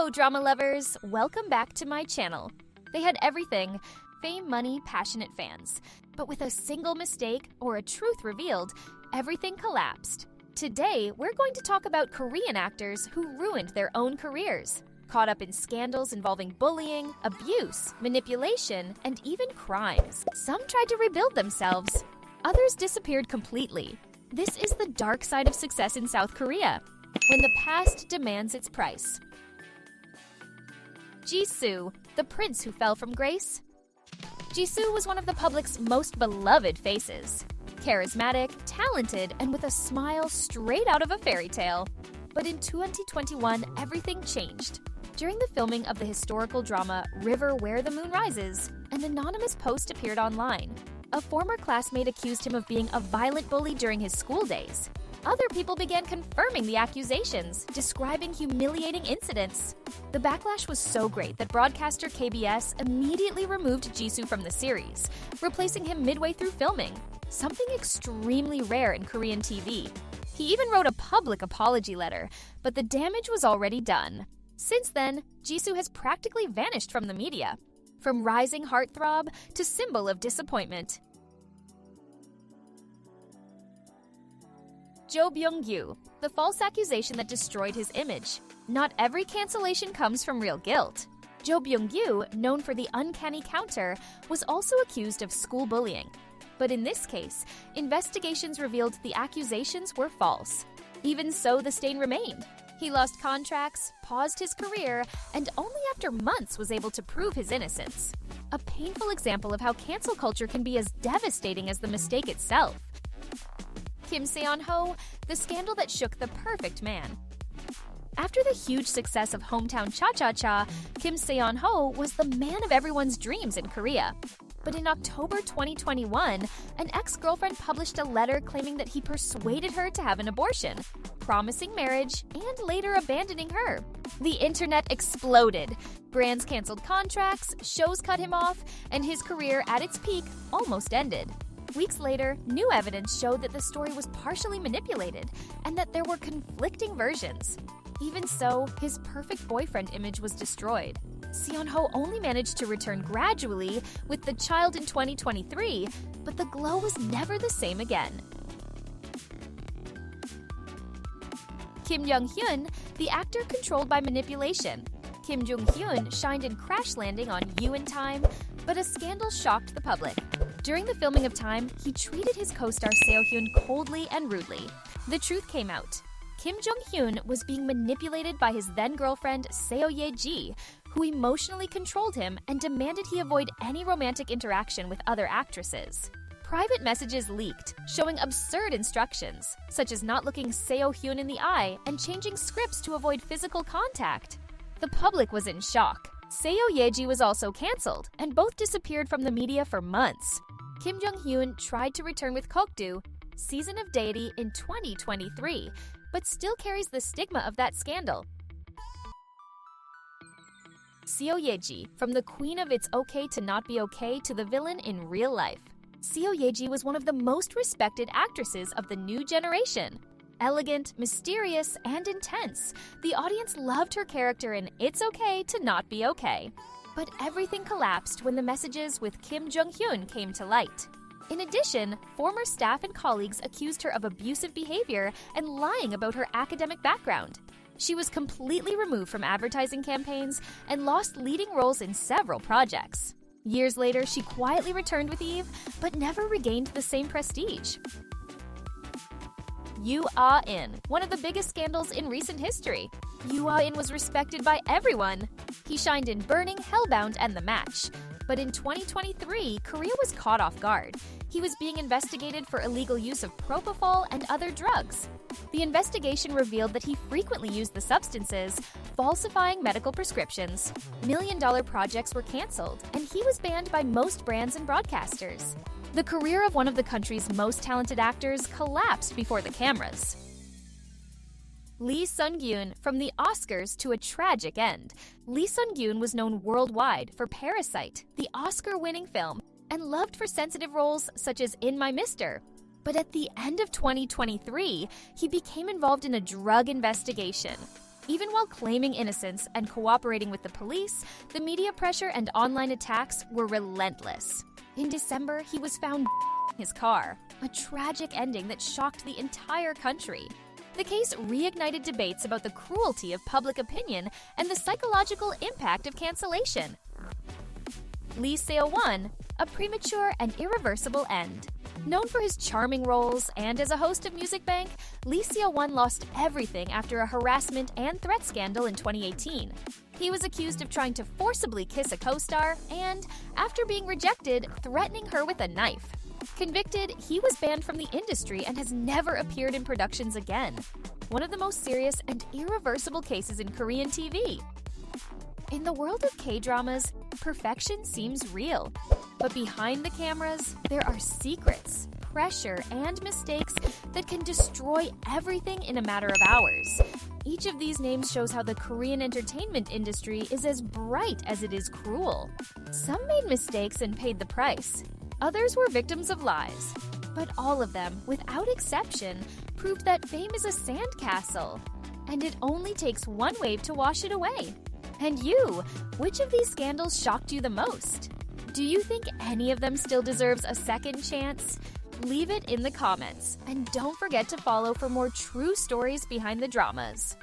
Hello, drama lovers! Welcome back to my channel. They had everything: fame, money, passionate fans. But with a single mistake or a truth revealed, everything collapsed. Today, we're going to talk about Korean actors who ruined their own careers, caught up in scandals involving bullying, abuse, manipulation, and even crimes. Some tried to rebuild themselves. Others disappeared completely. This is the dark side of success in South Korea, when the past demands its price. Ji Soo, the prince who fell from grace. Ji Soo was one of the public's most beloved faces. Charismatic, talented, and with a smile straight out of a fairy tale. But in 2021, everything changed. During the filming of the historical drama River Where the Moon Rises, an anonymous post appeared online. A former classmate accused him of being a violent bully during his school days. Other people began confirming the accusations, describing humiliating incidents. The backlash was so great that broadcaster KBS immediately removed Ji Soo from the series, replacing him midway through filming, something extremely rare in Korean TV. He even wrote a public apology letter, but the damage was already done. Since then, Ji Soo has practically vanished from the media, from rising heartthrob to symbol of disappointment. Jo Byung-gyu, the false accusation that destroyed his image. Not every cancellation comes from real guilt. Jo Byung-gyu, known for the uncanny counter, was also accused of school bullying. But in this case, investigations revealed the accusations were false. Even so, the stain remained. He lost contracts, paused his career, and only after months was able to prove his innocence. A painful example of how cancel culture can be as devastating as the mistake itself. Kim Seon, the scandal that shook the perfect man. After the huge success of Hometown Cha-Cha-Cha, Kim Seon was the man of everyone's dreams in Korea. But in October 2021, an ex-girlfriend published a letter claiming that he persuaded her to have an abortion, promising marriage, and later abandoning her. The internet exploded. Brands canceled contracts, shows cut him off, and his career at its peak almost ended. Weeks later, new evidence showed that the story was partially manipulated and that there were conflicting versions. Even so, his perfect boyfriend image was destroyed. Seon only managed to return gradually with the child in 2023, but the glow was never the same again. KimJungHyun, the actor controlled by manipulation. KimJungHyun shined in Crash Landing on You in Time, but a scandal shocked the public. During the filming of Time, he treated his co-star Hyun coldly and rudely. The truth came out. KimJungHyun was being manipulated by his then-girlfriend Ji, who emotionally controlled him and demanded he avoid any romantic interaction with other actresses. Private messages leaked, showing absurd instructions, such as not looking Hyun in the eye and changing scripts to avoid physical contact. The public was in shock. Ji was also cancelled, and both disappeared from the media for months. KimJungHyun tried to return with Kokdu, Season of Deity, in 2023, but still carries the stigma of that scandal. Ji, from the queen of It's Okay to Not Be Okay to the villain in real life. Ji was one of the most respected actresses of the new generation. Elegant, mysterious, and intense, the audience loved her character in It's Okay to Not Be Okay. But everything collapsed when the messages with KimJungHyun came to light. In addition, former staff and colleagues accused her of abusive behavior and lying about her academic background. She was completely removed from advertising campaigns and lost leading roles in several projects. Years later, she quietly returned with Eve, but never regained the same prestige. Yoo Ah In, one of the biggest scandals in recent history. Yoo Ah In was respected by everyone. He shined in Burning, Hellbound, and The Match. But in 2023, Korea was caught off guard. He was being investigated for illegal use of propofol and other drugs. The investigation revealed that he frequently used the substances, falsifying medical prescriptions. $1 million projects were canceled, and he was banned by most brands and broadcasters. The career of one of the country's most talented actors collapsed before the cameras. Lee Sun Gyun, from the Oscars to a tragic end. Lee Sun Gyun was known worldwide for Parasite, the Oscar-winning film, and loved for sensitive roles such as In My Mister. But at the end of 2023, he became involved in a drug investigation. Even while claiming innocence and cooperating with the police, the media pressure and online attacks were relentless. In December, he was found in his car, a tragic ending that shocked the entire country. The case reignited debates about the cruelty of public opinion and the psychological impact of cancellation. Lee Sun Gyun, a premature and irreversible end. Known for his charming roles and as a host of Music Bank, Lee Sun Gyun lost everything after a harassment and threat scandal in 2018. He was accused of trying to forcibly kiss a co-star and, after being rejected, threatening her with a knife. Convicted, he was banned from the industry and has never appeared in productions again. One of the most serious and irreversible cases in Korean TV. In the world of K-dramas, perfection seems real. But behind the cameras, there are secrets, pressure, and mistakes that can destroy everything in a matter of hours. Each of these names shows how the Korean entertainment industry is as bright as it is cruel. Some made mistakes and paid the price. Others were victims of lies. But all of them, without exception, proved that fame is a sandcastle. And it only takes one wave to wash it away. And you, which of these scandals shocked you the most? Do you think any of them still deserves a second chance? Leave it in the comments. And don't forget to follow for more true stories behind the dramas.